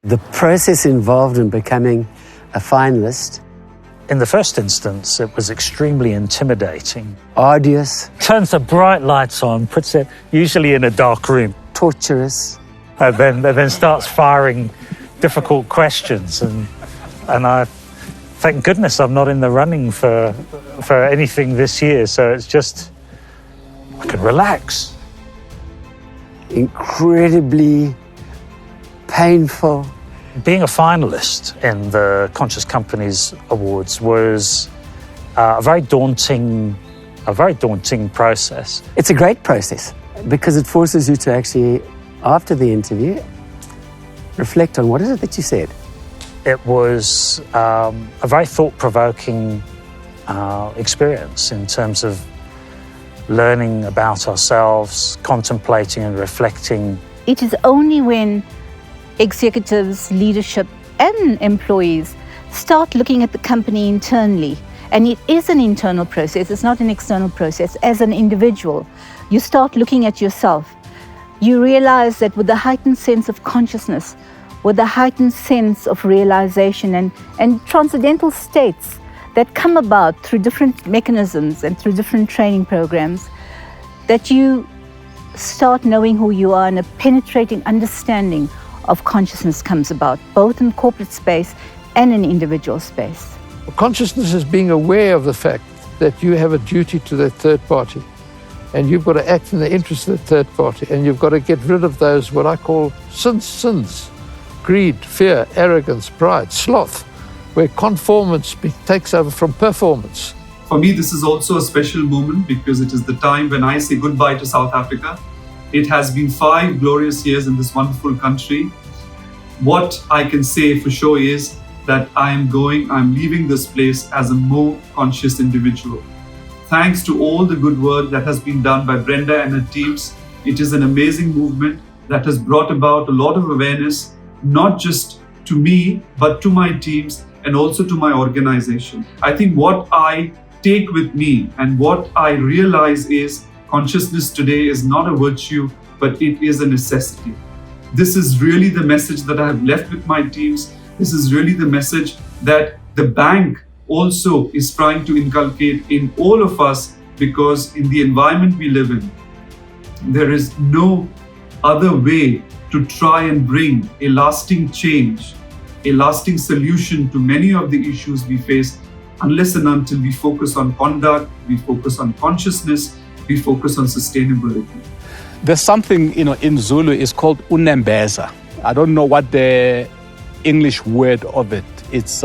The process involved in becoming a finalist. In the first instance, it was extremely intimidating. Arduous. Turns the bright lights on, puts it usually in a dark room. Torturous. And then starts firing difficult questions. And I, thank goodness I'm not in the running for anything this year. So it's just, I can relax. Incredibly painful. Being a finalist in the Conscious Companies Awards was a very daunting process. It's a great process because it forces you to actually, after the interview, reflect on what is it that you said. It was a very thought-provoking experience in terms of learning about ourselves, contemplating and reflecting. It is only when executives, leadership, and employees start looking at the company internally, and it is an internal process, it's not an external process. As an individual, you start looking at yourself. You realize that with the heightened sense of consciousness, with the heightened sense of realization and transcendental states that come about through different mechanisms and through different training programs, that you start knowing who you are and a penetrating understanding of consciousness comes about, both in corporate space and in individual space. Consciousness is being aware of the fact that you have a duty to that third party, and you've got to act in the interest of the third party, and you've got to get rid of those, what I call sins, greed, fear, arrogance, pride, sloth, where conformance takes over from performance. For me, this is also a special moment because it is the time when I say goodbye to South Africa. It has been 5 glorious years in this wonderful country. What I can say for sure is that I'm leaving this place as a more conscious individual. Thanks to all the good work that has been done by Brenda and her teams, it is an amazing movement that has brought about a lot of awareness, not just to me, but to my teams and also to my organization. I think what I take with me and what I realize is consciousness today is not a virtue, but it is a necessity. This is really the message that I have left with my teams. This is really the message that the bank also is trying to inculcate in all of us, because in the environment we live in, there is no other way to try and bring a lasting change, a lasting solution to many of the issues we face, unless and until we focus on conduct, we focus on consciousness, we focus on sustainability. There's something, in Zulu is called unembeza. I don't know what the English word of it. It's,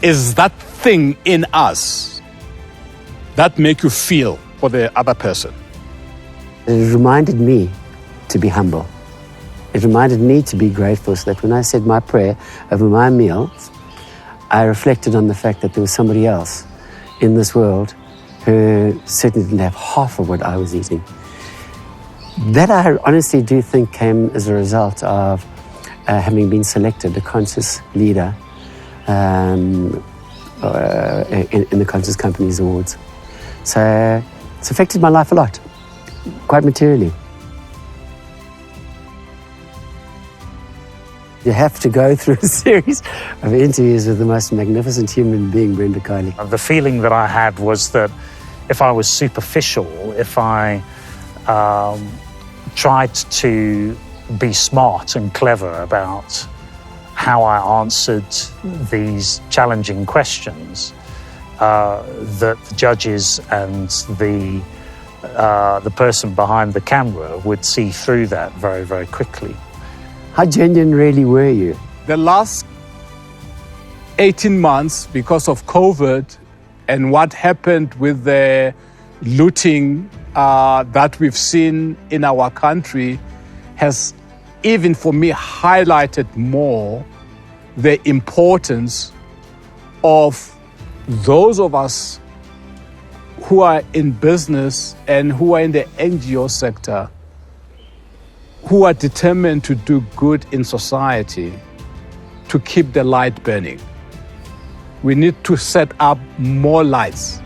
is that thing in us that make you feel for the other person. It reminded me to be humble. It reminded me to be grateful, so that when I said my prayer over my meals, I reflected on the fact that there was somebody else in this world who certainly didn't have half of what I was eating. That I honestly do think came as a result of having been selected a conscious leader in the Conscious Companies Awards. So it's affected my life a lot, quite materially. You have to go through a series of interviews with the most magnificent human being, Brenda Kylie. The feeling that I had was that if I was superficial, if I tried to be smart and clever about how I answered these challenging questions, that the judges and the person behind the camera would see through that very, very quickly. How genuine really were you? The last 18 months, because of COVID and what happened with the looting that we've seen in our country, has even for me highlighted more the importance of those of us who are in business and who are in the NGO sector, who are determined to do good in society, to keep the light burning. We need to set up more lights